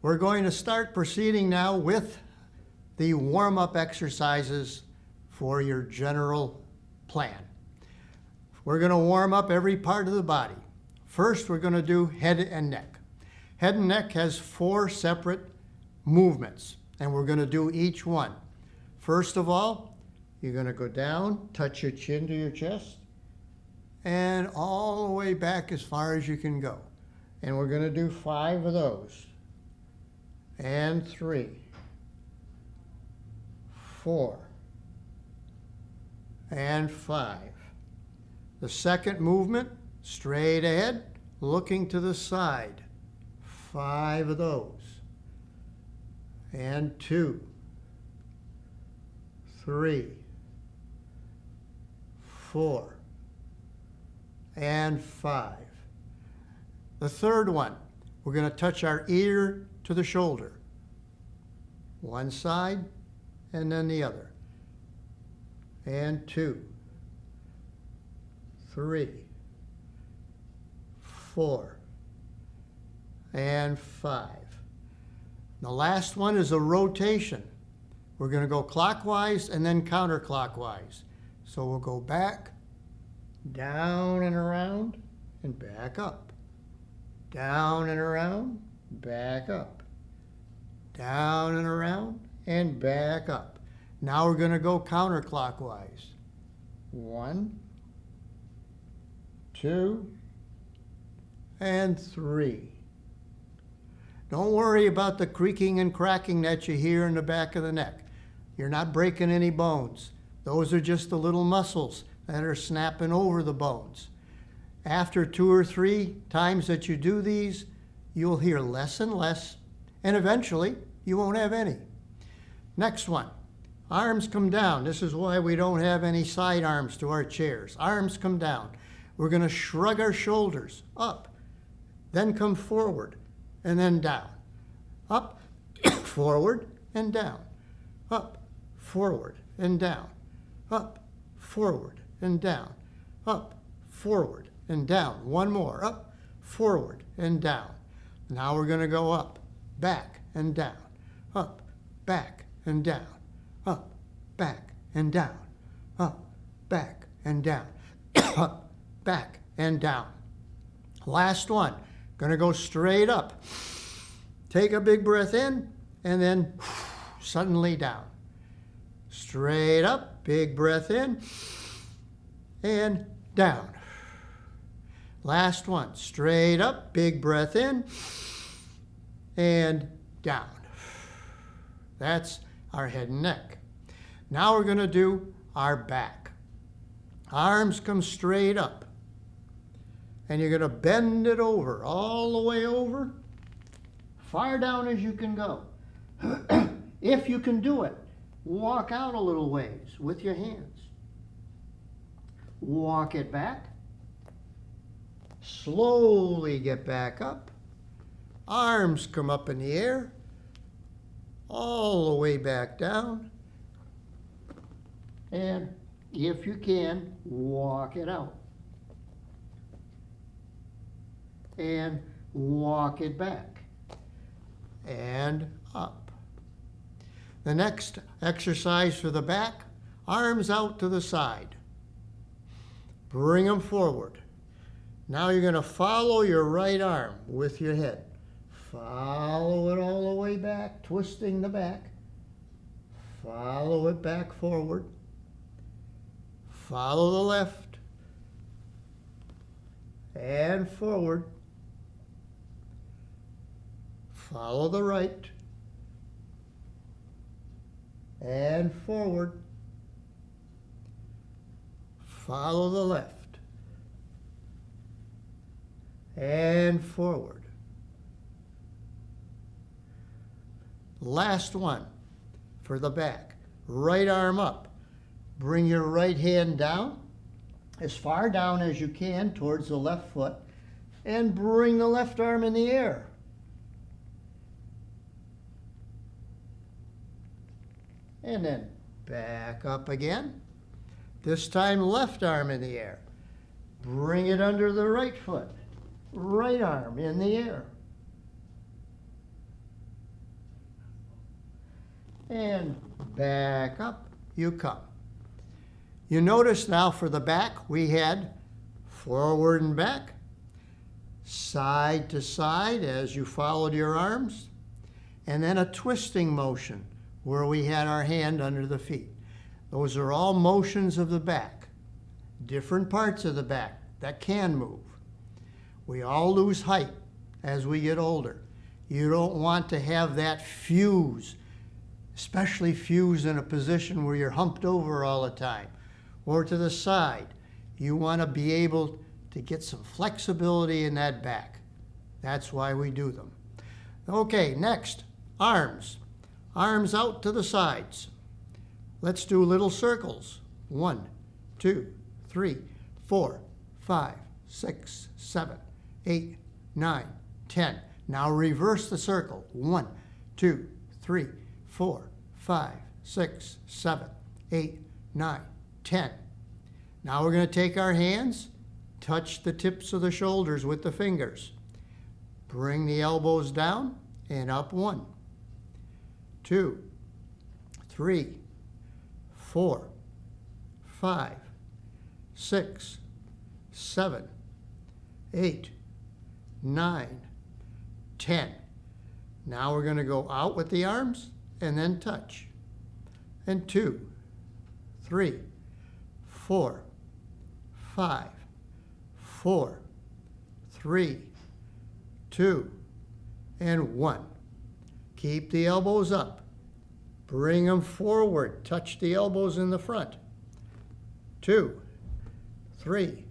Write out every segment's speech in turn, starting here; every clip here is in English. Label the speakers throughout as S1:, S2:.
S1: We're going to start proceeding now with the warm-up exercises for your general plan. We're going to warm up every part of the body. First, we're going to do head and neck. Head and neck has 4 separate movements, and we're going to do each one. First of all, you're going to go down, touch your chin to your chest, and all the way back as far as you can go. And we're going to do 5 of those. And 3, 4, and 5. The second movement, straight ahead, looking to the side. 5 of those. And 2, 3, 4, and 5. The third one, we're going to touch our ear to the shoulder. One side and then the other. And 2, 3, 4, and 5. The last one is a rotation. We're going to go clockwise and then counterclockwise. So we'll go back, down and around, and back up. Down and around, back up. Down and around, and back up. Now we're going to go counterclockwise. 1, 2, and 3. Don't worry about the creaking and cracking that you hear in the back of the neck. You're not breaking any bones. Those are just the little muscles that are snapping over the bones. After 2 or 3 times that you do these, you'll hear less and less, and eventually you won't have any. Next one, arms come down. This is why we don't have any side arms to our chairs. Arms come down. We're going to shrug our shoulders up, then come forward, and then down. Up, forward, and down. Up, forward, and down. Up, forward, and down. Up, forward, and down. One more. Up, forward, and down. Now we're going to go up, back, and down. Up, back, and down. Up, back, and down. Up, back, and down. Up, back, and down. Last one. Going to go straight up. Take a big breath in, and then suddenly down. Straight up, big breath in, and down. Last one, straight up, big breath in, and down. That's our head and neck. Now we're going to do our back. Arms come straight up. And you're going to bend it over, all the way over, far down as you can go. If you can do it, walk out a little ways with your hands. Walk it back. Slowly get back up. Arms come up in the air, all the way back down. And if you can, walk it out. And walk it back and up. The next exercise for the back, arms out to the side. Bring them forward. Now you're going to follow your right arm with your head. Follow it all the way back, twisting the back. Follow it back forward. Follow the left and forward. Follow the right and forward. Follow the left and forward. Last one for the back. Right arm up. Bring your right hand down, as far down as you can towards the left foot, and bring the left arm in the air. And then back up again. This time left arm in the air. Bring it under the right foot. Right arm in the air. and back up you come. You notice now for the back, we had forward and back, side to side as you followed your arms, and then a twisting motion where we had our hand under the feet. Those are all motions of the back, different parts of the back that can move. We all lose height as we get older. You don't want to have that fuse, especially fuse in a position where you're humped over all the time or to the side. You want to be able to get some flexibility in that back. That's why we do them. Okay, next, arms. Arms out to the sides. Let's do little circles. 1, 2, 3, 4, 5, 6, 7, 8, 9, 10. Now reverse the circle. 1, 2, 3, 4, 5, 6, 7, 8, 9, 10. Now we're going to take our hands, touch the tips of the shoulders with the fingers. Bring the elbows down and up. 1, 2, 3, 4, 5, 6, 7, 8, 9, 10. Now we're going to go out with the arms and then touch. And 2, 3, 4, 5, 4, 3, 2, and 1. Keep the elbows up. Bring them forward. Touch the elbows in the front. 2, 3,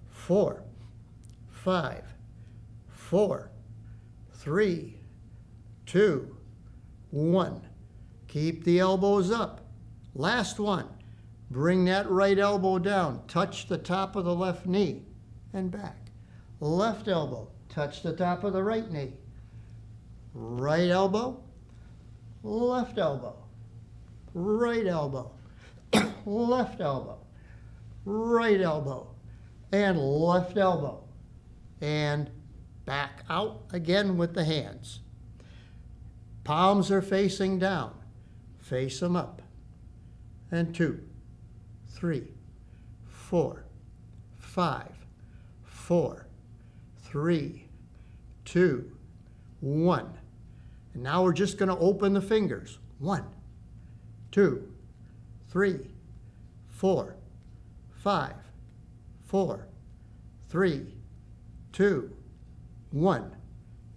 S1: 4, 5, 4, 3, 2, 1. Keep the elbows up. Last one. Bring that right elbow down. Touch the top of the left knee and back. Left elbow. Touch the top of the right knee. Right elbow. Left elbow. Right elbow. Left elbow. Right elbow. And left elbow. And back out again with the hands. Palms are facing down. Face them up. And 2, 3, 4, 5, 4, 3, 2, 1. And now we're just going to open the fingers. 1, 2, 3, 4, 5, 4, 3, 2, 1.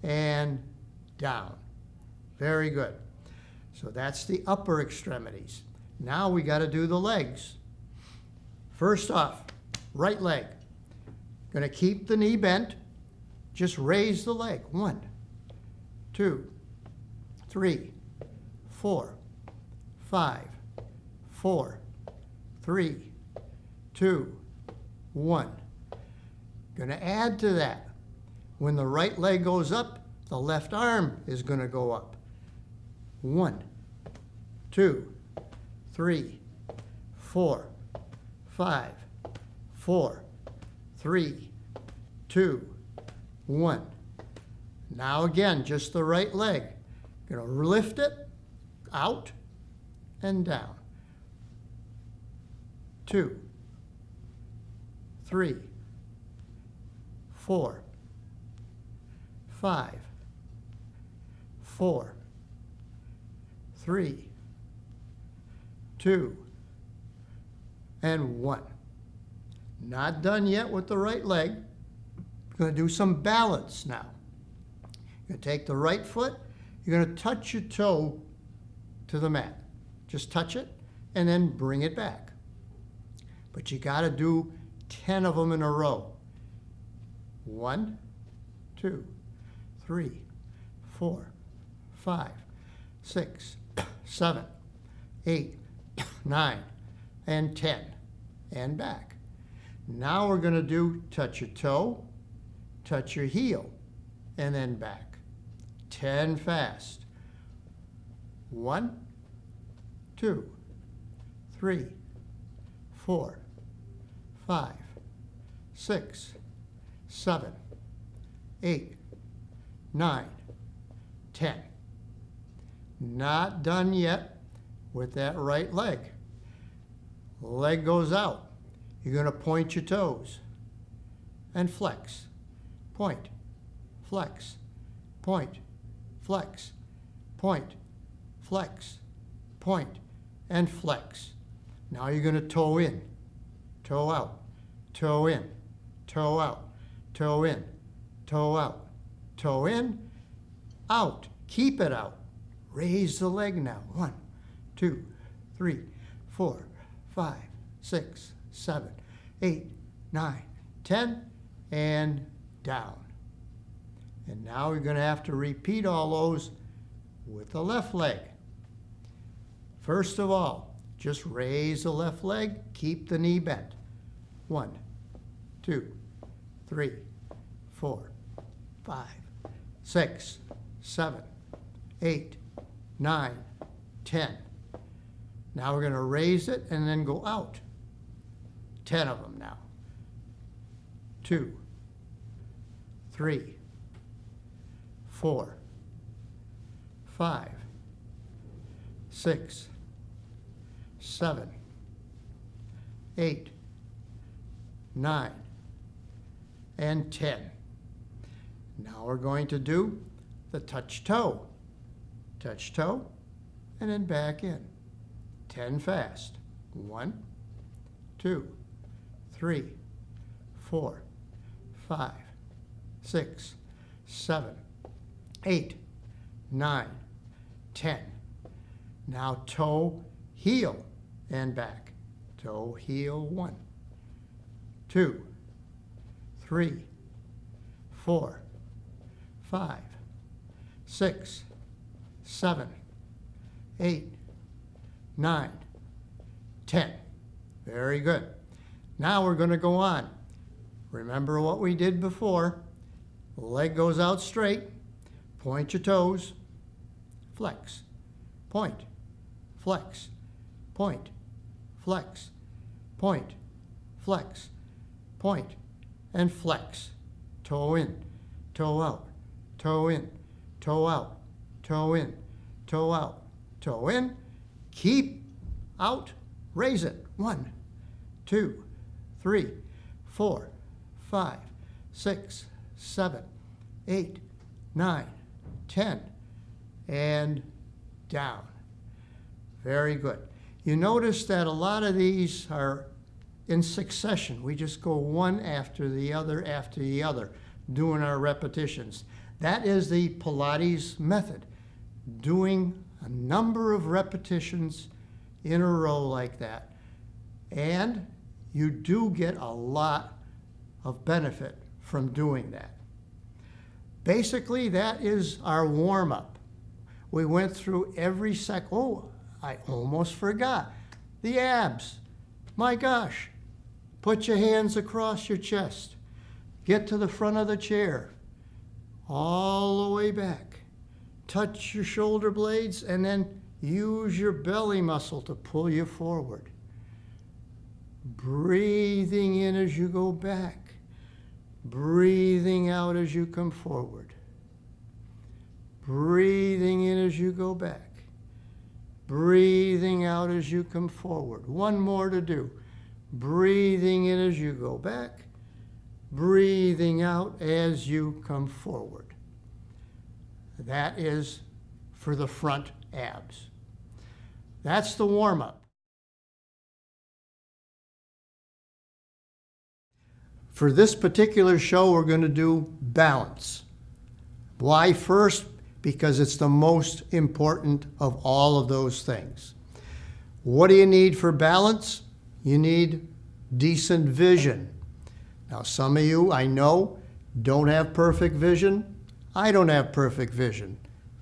S1: And down. Very good. So that's the upper extremities. Now we got to do the legs. First off, right leg. Going to keep the knee bent. Just raise the leg. 1, 2, 3, 4, 5, 4, 3, 2, 1. Going to add to that. When the right leg goes up, the left arm is going to go up. 1, 2, 3, 4, 5, 4, 3, 2, 1. Now again, just the right leg. Going to lift it out and down. 2, 3, 4, 5, 4, 3, 2, and 1. Not done yet with the right leg. Going to do some balance now. You're going to take the right foot. You're going to touch your toe to the mat. Just touch it and then bring it back. But you got to do 10 of them in a row. 1, 2, 3, 4, 5, 6, 7, 8, 9, and 10. And back. Now we're going to do touch your toe, touch your heel, and then back. 10 fast. 1, 2, 3, 4, 5, 6, 7, 8, 9, 10. Not done yet with that right leg. Leg goes out. You're going to point your toes and flex. Point, flex, point, flex, point, flex, point, and flex. Now you're going to toe in, toe out, toe in, toe out, toe in, toe out, toe in, out. Keep it out. Raise the leg now. 1, 2, 3, 4, 5, 6, 7, 8, 9, 10, and down. And now we're going to have to repeat all those with the left leg. First of all, just raise the left leg, keep the knee bent. 1, 2, 3, 4, 5, 6, 7, 8, 9, 10. Now we're going to raise it and then go out. 10 of them now. 2, 3, 4, 5, 6, 7, 8, 9, and 10. Now we're going to do the touch toe. Touch toe, and then back in. 10 fast. 1, 2, 3, 4, 5, 6, 7, 8, 9, 10. Now toe, heel, and back. Toe, heel, 1, 2, 3, 4, 5, 6, 7, 8, 9, 10. Very good. Now we're going to go on. Remember what we did before. Leg goes out straight. Point your toes. Flex. Point. Flex. Point. Flex. Point. Flex. Point. And flex. Toe in. Toe out. Toe in. Toe out. Toe in. Toe out. Toe in. Keep out. Raise it. 1, 2, 3, 4, 5, 6, 7, 8, 9, 10, and down. Very good. You notice that a lot of these are in succession. We just go one after the other, doing our repetitions. That is the Pilates method, doing a number of repetitions in a row like that. And you do get a lot of benefit from doing that. Basically, that is our warm-up. We went through every oh, I almost forgot. The abs. My gosh. Put your hands across your chest. Get to the front of the chair. All the way back. Touch your shoulder blades and then use your belly muscle to pull you forward. Breathing in as you go back. Breathing out as you come forward. Breathing in as you go back. Breathing out as you come forward. One more to do. Breathing in as you go back. Breathing out as you come forward. That is for the front abs. That's the warm-up. For this particular show, we're going to do balance. Why first? Because it's the most important of all of those things. What do you need for balance? You need decent vision. Now, some of you, I know, don't have perfect vision. I don't have perfect vision.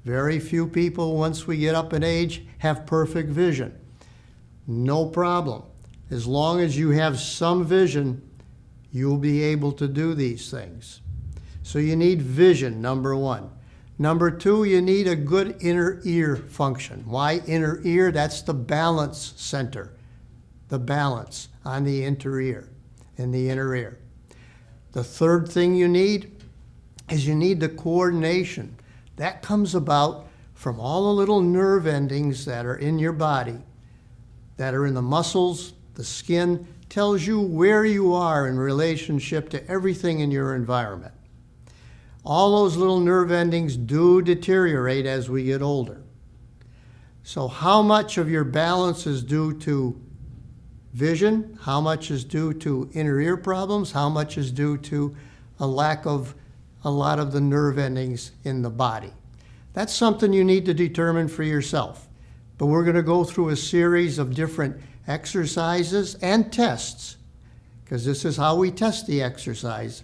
S1: Very few people, once we get up in age, have perfect vision. No problem. As long as you have some vision, you'll be able to do these things. So you need vision, number one. Number two, you need a good inner ear function. Why inner ear? That's the balance center. The balance on the inner ear, in the inner ear. The third thing you need is you need the coordination. That comes about from all the little nerve endings that are in your body, that are in the muscles, the skin, tells you where you are in relationship to everything in your environment. All those little nerve endings do deteriorate as we get older. So how much of your balance is due to vision? How much is due to inner ear problems? How much is due to a lack of a lot of the nerve endings in the body? That's something you need to determine for yourself. But we're going to go through a series of different exercises and tests, because this is how we test the exercise,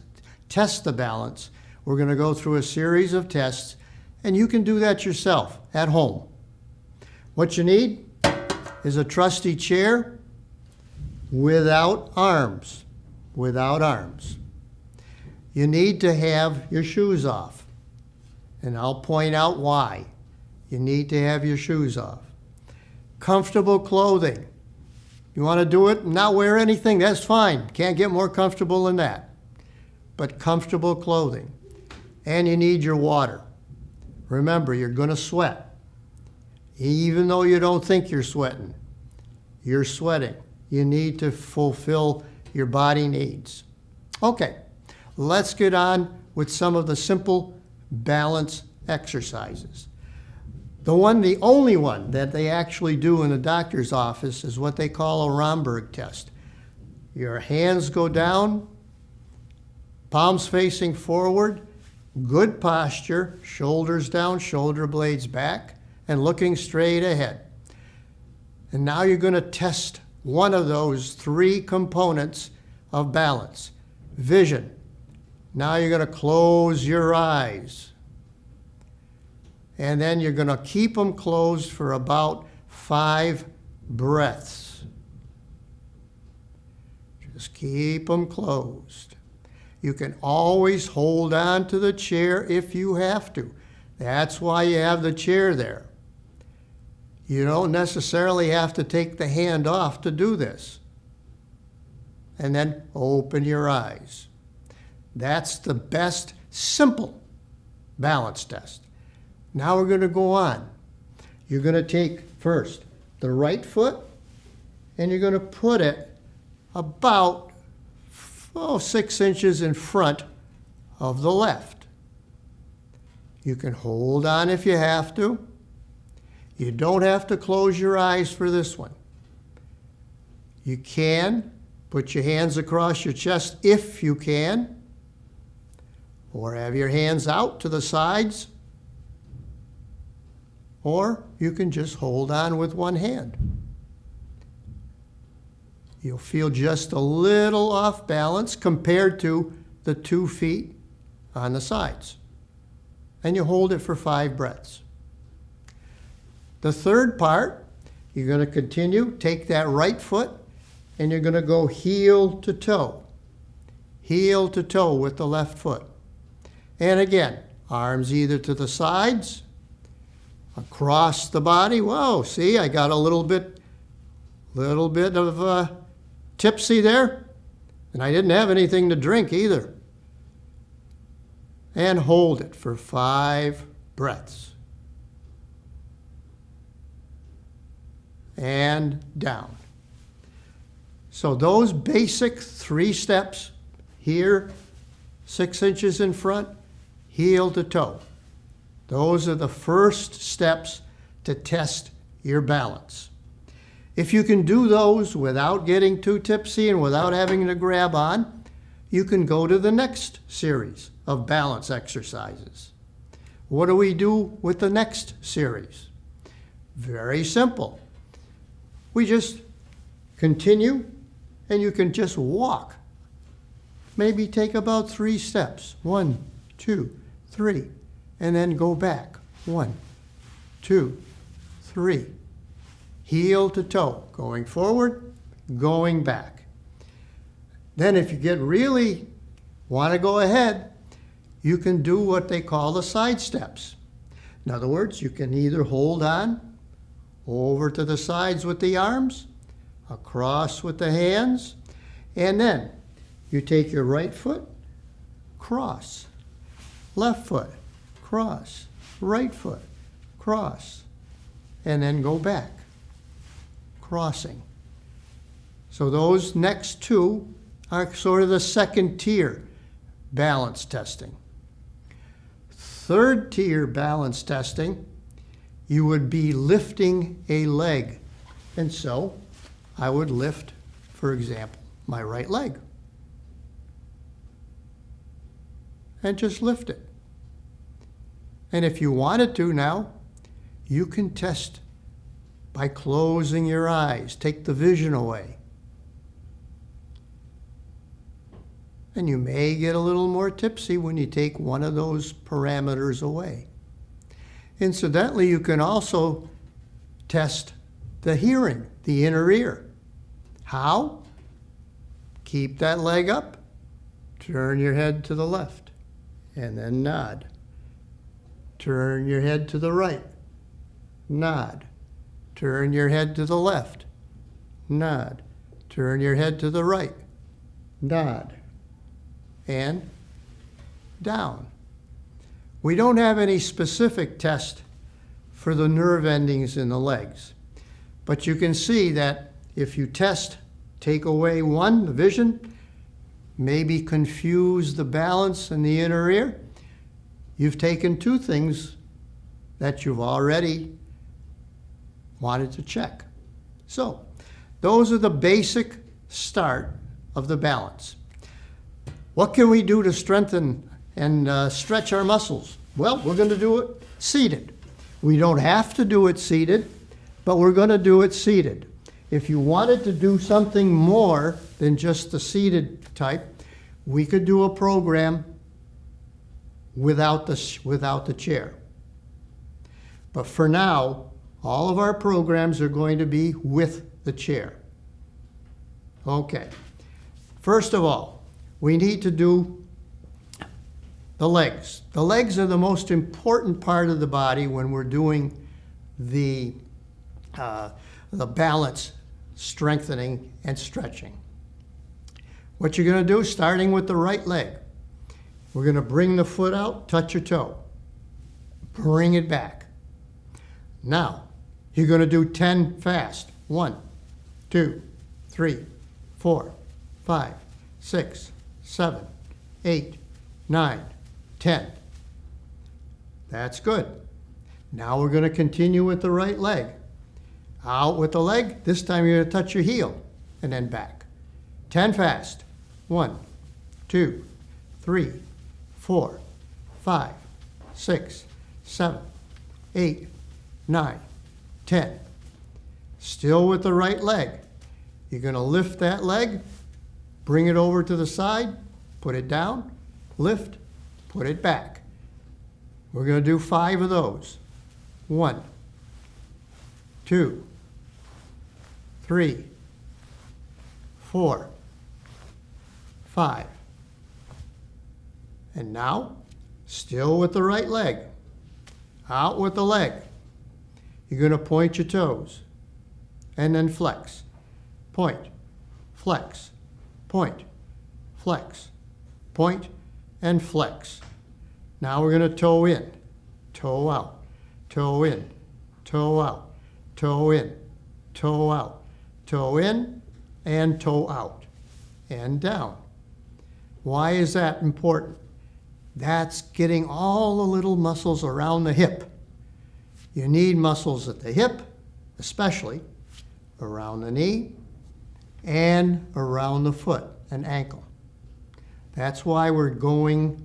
S1: test the balance. We're going to go through a series of tests, and you can do that yourself at home. What you need is a trusty chair without arms. Without arms. You need to have your shoes off, and I'll point out why. You need to have your shoes off. Comfortable clothing. You want to do it and not wear anything, that's fine. Can't get more comfortable than that. But comfortable clothing. And you need your water. Remember, you're going to sweat. Even though you don't think you're sweating, you're sweating. You need to fulfill your body needs. Okay, let's get on with some of the simple balance exercises. The only one that they actually do in the doctor's office is what they call a Romberg test. Your hands go down, palms facing forward, good posture, shoulders down, shoulder blades back, and looking straight ahead. And now you're going to test one of those three components of balance. Vision. Now you're going to close your eyes. And then you're going to keep them closed for about 5 breaths. Just keep them closed. You can always hold on to the chair if you have to. That's why you have the chair there. You don't necessarily have to take the hand off to do this. And then open your eyes. That's the best simple balance test. Now we're going to go on. You're going to take first the right foot and you're going to put it about 6 inches in front of the left. You can hold on if you have to. You don't have to close your eyes for this one. You can put your hands across your chest if you can, or have your hands out to the sides, or you can just hold on with one hand. You'll feel just a little off balance compared to the 2 feet on the sides. And you hold it for 5 breaths. The third part, you're going to continue, take that right foot, and you're going to go heel to toe with the left foot. And again, arms either to the sides, across the body. Whoa, see, I got a little bit of tipsy there, and I didn't have anything to drink either. And hold it for 5 breaths. And down. So those basic 3 steps, here, 6 inches in front, heel to toe. Those are the first steps to test your balance. If you can do those without getting too tipsy and without having to grab on, you can go to the next series of balance exercises. What do we do with the next series? Very simple. We just continue, and you can just walk. Maybe take about 3 steps. 1, 2, 3. And then go back. 1, 2, 3. Heel to toe. Going forward, going back. Then if you really want to go ahead, you can do what they call the side steps. In other words, you can either hold on over to the sides with the arms, across with the hands, and then you take your right foot, cross, left foot, cross, right foot, cross, and then go back, crossing. So those next two are sort of the second tier balance testing. Third tier balance testing, you would be lifting a leg. And so I would lift, for example, my right leg. And just lift it. And if you wanted to now, you can test by closing your eyes. Take the vision away. And you may get a little more tipsy when you take one of those parameters away. Incidentally, you can also test the hearing, the inner ear. How? Keep that leg up, turn your head to the left, and then nod. Turn your head to the right, nod. Turn your head to the left, nod. Turn your head to the right, nod. And down. We don't have any specific test for the nerve endings in the legs, but you can see that if you test, take away one, the vision, maybe confuse the balance in the inner ear, you've taken two things that you've already wanted to check. So those are the basic start of the balance. What can we do to strengthen and stretch our muscles? Well, we're going to do it seated. We don't have to do it seated, but we're going to do it seated. If you wanted to do something more than just the seated type, we could do a program without the chair. But for now, all of our programs are going to be with the chair. Okay. First of all, we need to do the legs. The legs are the most important part of the body when we're doing the balance, strengthening, and stretching. What you're going to do, starting with the right leg, we're going to bring the foot out, touch your toe, bring it back. Now, you're going to do 10 fast. 1, 2, 3, 4, 5, 6, 7, 8, 9, 10. That's good. Now we're going to continue with the right leg. Out with the leg. This time you're going to touch your heel and then back. 10 fast. 1, 2, 3, 4, 5, 6, 7, 8, 9, 10. Still with the right leg. You're going to lift that leg, bring it over to the side, put it down, lift, put it back. We're going to do 5 of those. 1, 2, 3, 4, 5. And now, still with the right leg. Out with the leg. You're going to point your toes and then flex. Point, flex, point, flex, point, and flex. Now we're going to toe in, toe out, toe in, toe out, toe in, toe out, toe in, and toe out, and down. Why is that important? That's getting all the little muscles around the hip. You need muscles at the hip, especially around the knee and around the foot and ankle. That's why we're going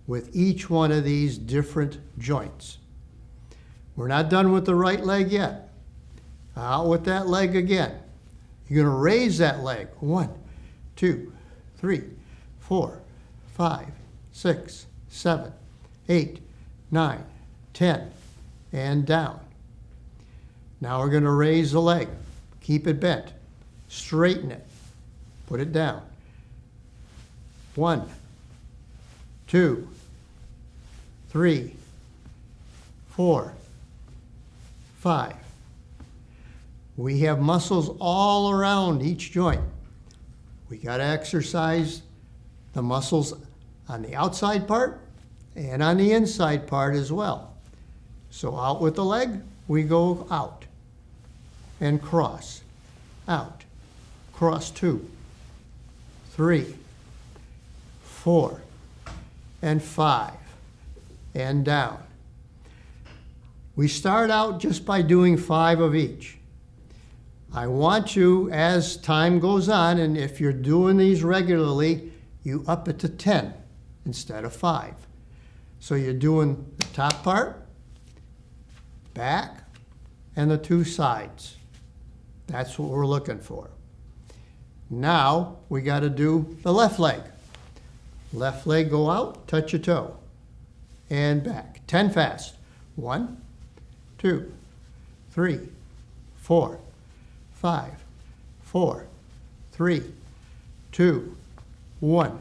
S1: with each one of these different joints. We're not done with the right leg yet. Out with that leg again. You're going to raise that leg. 1, 2, 3, 4, 5, 6, 7, 8, 9, 10, and down. Now we're going to raise the leg. Keep it bent. Straighten it. Put it down. 1, 2, 3, 4, 5. We have muscles all around each joint. We got to exercise the muscles on the outside part and on the inside part as well. So out with the leg, we go out and cross, out, cross 2, 3, 4, and 5, and down. We start out just by doing 5 of each. I want you, as time goes on, and if you're doing these regularly, you up it to 10 instead of 5. So you're doing the top part, back, and the 2 sides. That's what we're looking for. Now we got to do the left leg. Left leg, go out, touch your toe, and back. 10 fast. 1, 2, 3, 4, 5, 4, 3, 2, 1.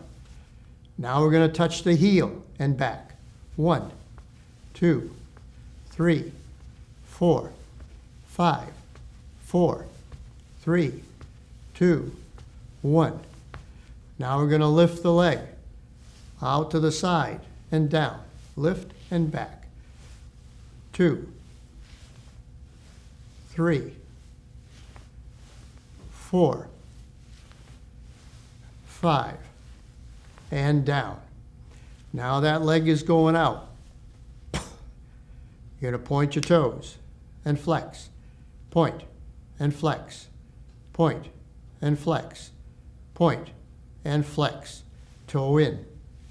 S1: Now we're going to touch the heel and back. 1, 2, 3, 4, 5, 4, 3, 2, 1. Now we're going to lift the leg out to the side and down. Lift and back. 2, 3, 4, 5, and down. Now that leg is going out. You're going to point your toes and flex. Point and flex. Point and flex. Point and flex. Toe in,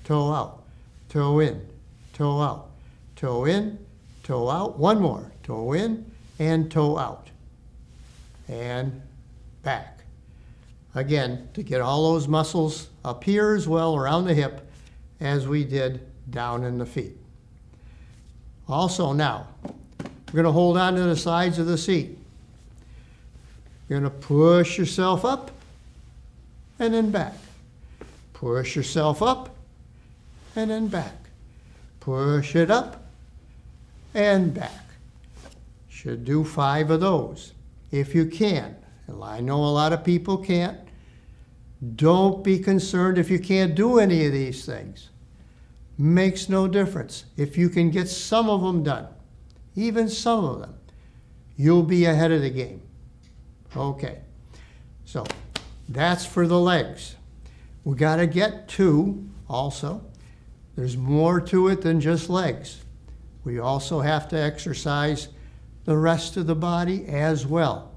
S1: toe out, toe in, toe out, toe in, toe out. One more. Toe in and toe out. And back. Again, to get all those muscles up here as well around the hip as we did down in the feet. Also now, we're going to hold on to the sides of the seat. You're going to push yourself up and then back. Push yourself up and then back. Push it up and back. Should do 5 of those if you can. I know a lot of people can't. Don't be concerned if you can't do any of these things. Makes no difference. If you can get some of them done, even some of them, you'll be ahead of the game. Okay, so that's for the legs. We got to get to, also, there's more to it than just legs. We also have to exercise the rest of the body as well.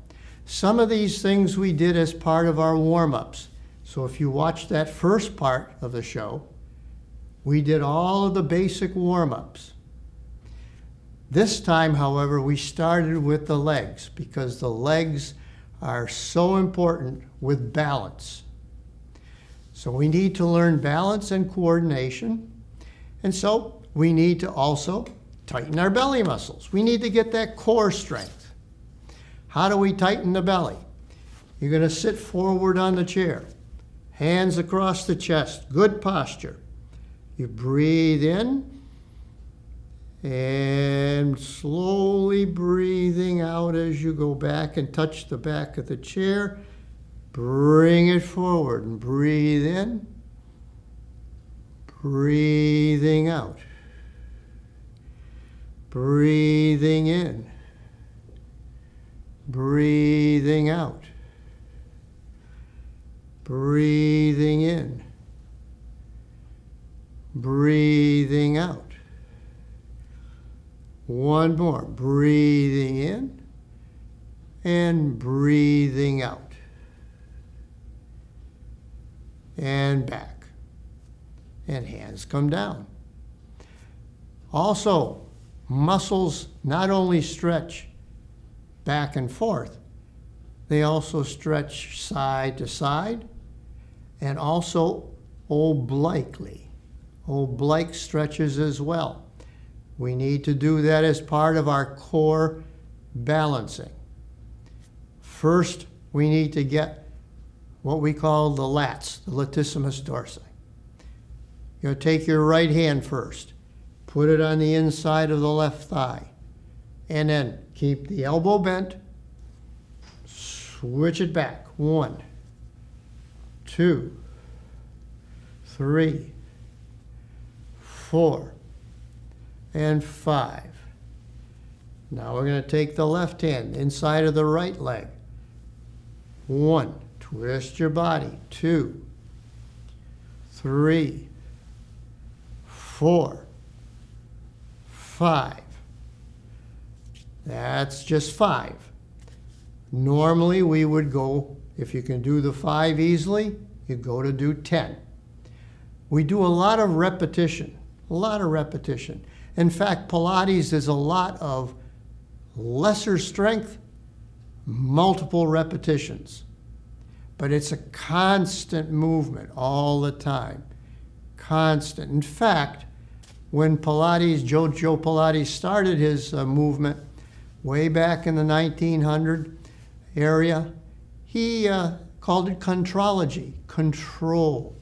S1: Some of these things we did as part of our warm-ups. So if you watch that first part of the show, we did all of the basic warm-ups. This time, however, we started with the legs because the legs are so important with balance. So we need to learn balance and coordination. And so we need to also tighten our belly muscles. We need to get that core strength. How do we tighten the belly? You're going to sit forward on the chair. Hands across the chest. Good posture. You breathe in and slowly breathing out as you go back and touch the back of the chair. Bring it forward and breathe in. Breathing out. Breathing in. Breathing out. Breathing in. Breathing out. One more. Breathing in and breathing out. And back. And hands come down. Also, muscles not only stretch back and forth, they also stretch side to side and also obliquely. Oblique stretches as well. We need to do that as part of our core balancing. First, we need to get what we call the lats, the latissimus dorsi. You're going to take your right hand first, put it on the inside of the left thigh, and then keep the elbow bent, switch it back. 1, 2, 3, 4, and 5, Now we're going to take the left hand inside of the right leg. 1, twist your body. 2, 3, 4, 5. That's just 5. Normally we would go, if you can do the 5 easily, you go to do 10. We do a lot of repetition, a lot of repetition. In fact, Pilates is a lot of lesser strength, multiple repetitions. But it's a constant movement all the time, constant. In fact, when Pilates, Joe Pilates started his movement way back in the 1900 area, he called it contrology, controlled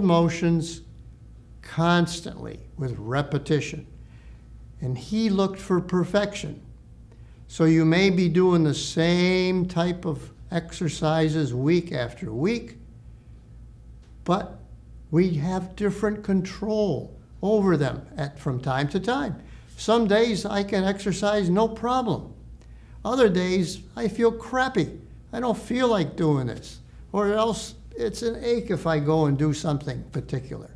S1: motions constantly with repetition. And he looked for perfection. So you may be doing the same type of exercises week after week, but we have different control over them from time to time. Some days I can exercise no problem. Other days I feel crappy. I don't feel like doing this. Or else it's an ache if I go and do something particular.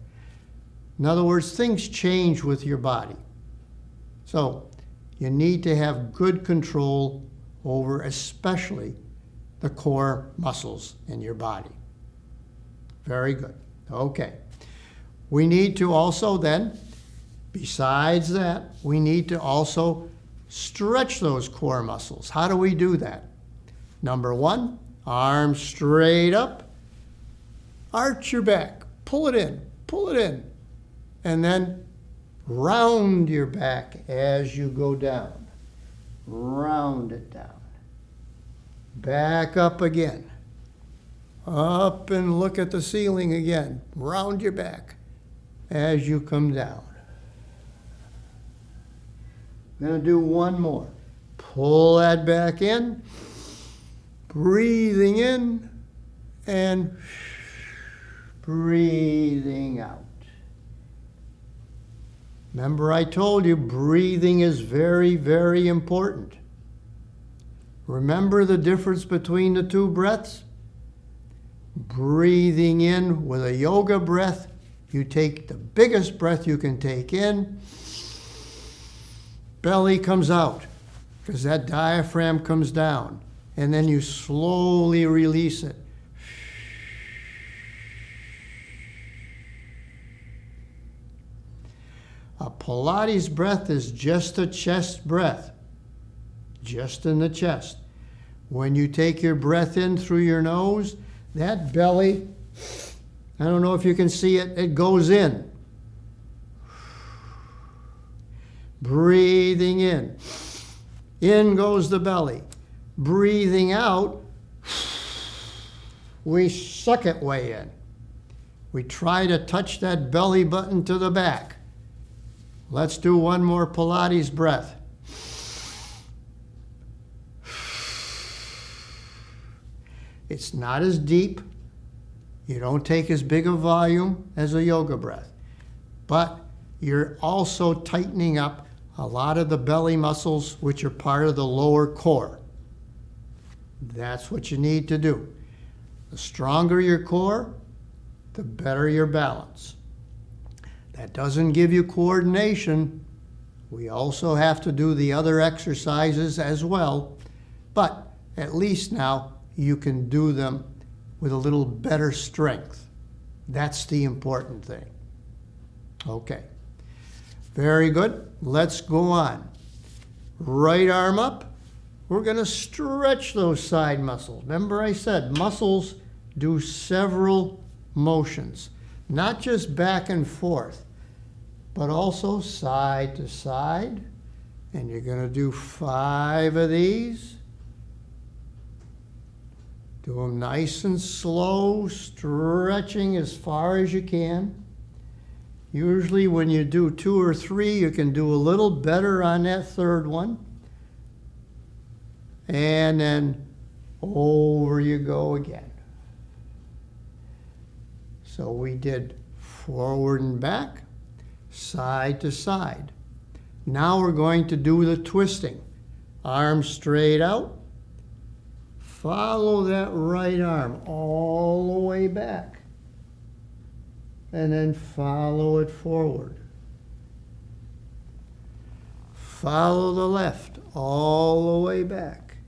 S1: In other words, things change with your body. So you need to have good control over especially the core muscles in your body. Very good. Okay. We need to also then, besides that, we need to also stretch those core muscles. How do we do that? Number 1, arms straight up, arch your back, pull it in, and then round your back as you go down. Round it down. Back up again. Up and look at the ceiling again. Round your back as you come down. I'm going to do one more. Pull that back in. Breathing in and breathing out. Remember I told you breathing is very, very important. Remember the difference between the two breaths? Breathing in with a yoga breath, you take the biggest breath you can take in. Belly comes out because that diaphragm comes down. And then you slowly release it. A Pilates breath is just a chest breath, just in the chest. When you take your breath in through your nose, that belly, I don't know if you can see it, it goes in. Breathing in goes the belly. Breathing out, we suck it way in. We try to touch that belly button to the back. Let's do one more Pilates breath. It's not as deep. You don't take as big a volume as a yoga breath. But you're also tightening up a lot of the belly muscles, which are part of the lower core. That's what you need to do. The stronger your core, the better your balance. That doesn't give you coordination. We also have to do the other exercises as well, but at least now you can do them with a little better strength. That's the important thing. Okay, very good. Let's go on. Right arm up. We're going to stretch those side muscles. Remember I said muscles do several motions, not just back and forth, but also side to side. And you're going to do 5 of these. Do them nice and slow, stretching as far as you can. Usually when you do 2 or 3, you can do a little better on that third one. And then over you go again. So we did forward and back, side to side. Now we're going to do the twisting. Arms straight out. Follow that right arm all the way back. And then follow it forward. Follow the left all the way back.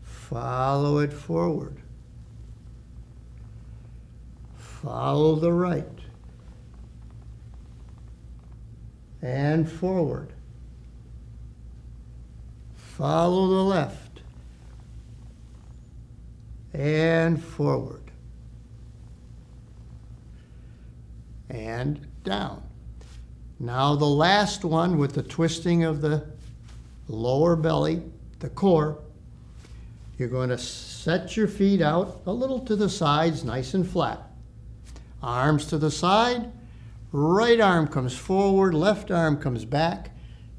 S1: Follow it forward. Follow the right. And forward. Follow the left. And forward. And down. Now the last one with the twisting of the lower belly, the core, you're going to set your feet out a little to the sides, nice and flat. Arms to the side, right arm comes forward, left arm comes back,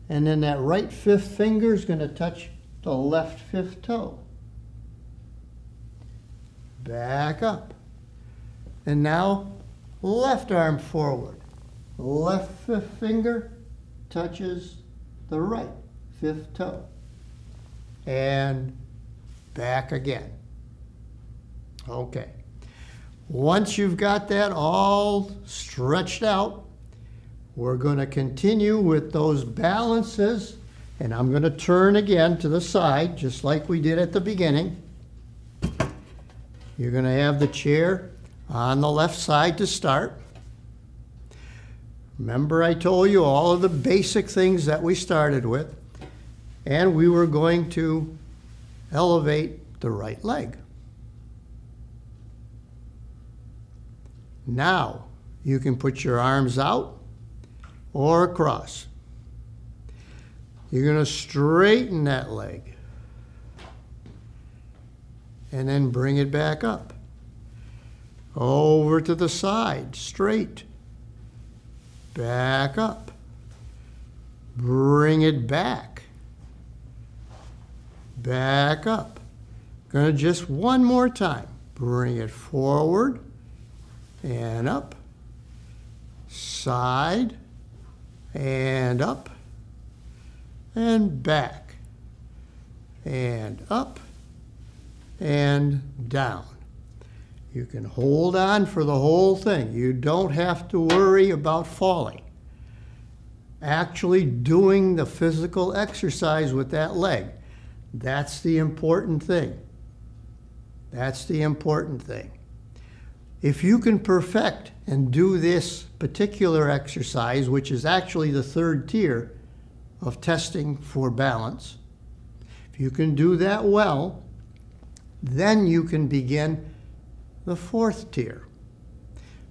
S1: and then that right fifth finger is going to touch the left fifth toe. Back up. And now left arm forward. Left fifth finger touches the right fifth toe. And back again. Okay. Once you've got that all stretched out, we're going to continue with those balances. And I'm going to turn again to the side, just like we did at the beginning. You're going to have the chair on the left side to start. Remember, I told you all of the basic things that we started with, and we were going to elevate the right leg. Now, you can put your arms out or across. You're going to straighten that leg and then bring it back up. Over to the side, straight. Back up. Bring it back. Back up. Gonna just one more time. Bring it forward and up. Side and up and back and up and down. You can hold on for the whole thing. You don't have to worry about falling. Actually doing the physical exercise with that leg. That's the important thing. That's the important thing. If you can perfect and do this particular exercise, which is actually the third tier of testing for balance, if you can do that well, then you can begin the fourth tier.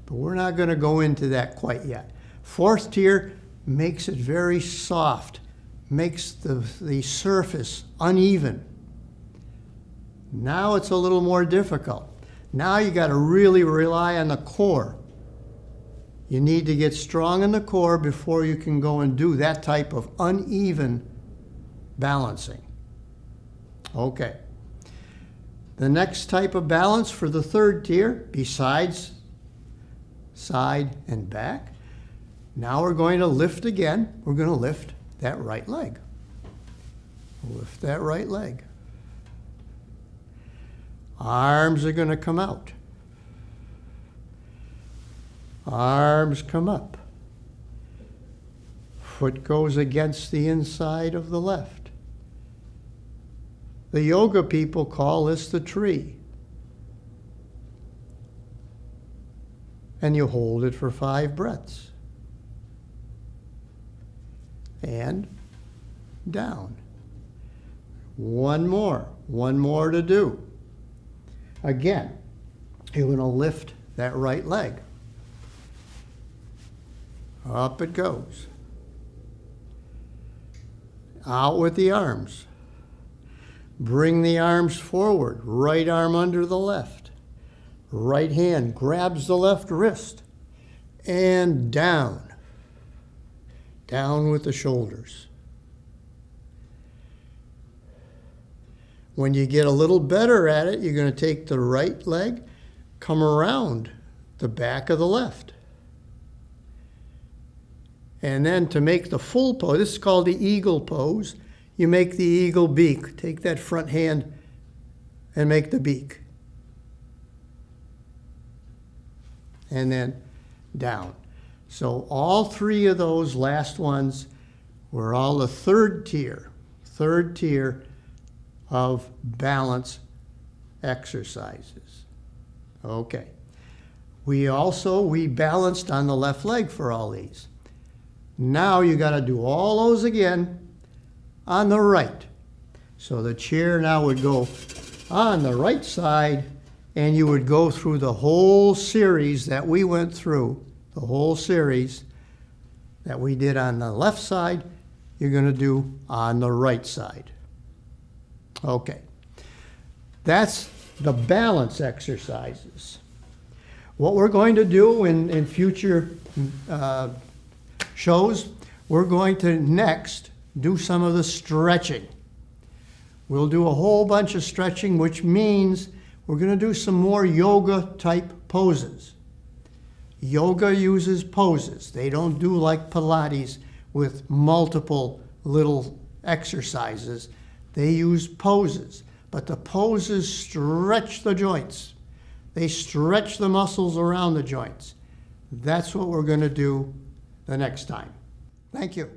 S1: But we're not going to go into that quite yet. Fourth tier makes it very soft, makes the surface uneven. Now it's a little more difficult. Now you got to really rely on the core. You need to get strong in the core before you can go and do that type of uneven balancing. Okay. The next type of balance for the third tier, besides side and back, now we're going to lift again. We're going to lift that right leg. Lift that right leg. Arms are going to come out. Arms come up. Foot goes against the inside of the left. The yoga people call this the tree. And you hold it for 5 breaths. And down. One more to do. Again, you're going to lift that right leg. Up it goes. Out with the arms. Bring the arms forward, right arm under the left. Right hand grabs the left wrist. And down. Down with the shoulders. When you get a little better at it, you're going to take the right leg, come around the back of the left. And then to make the full pose, this is called the eagle pose, you make the eagle beak. Take that front hand and make the beak. And then down. So all three of those last ones were all the third tier of balance exercises. Okay. We balanced on the left leg for all these. Now you got to do all those again on the right. So the chair now would go on the right side, and you would go through the whole series that we went through, the whole series that we did on the left side, you're going to do on the right side. Okay. That's the balance exercises. What we're going to do in future shows, we're going to next do some of the stretching. We'll do a whole bunch of stretching, which means we're going to do some more yoga type poses. Yoga uses poses. They don't do like Pilates with multiple little exercises. They use poses, but the poses stretch the joints. They stretch the muscles around the joints. That's what we're going to do the next time. Thank you.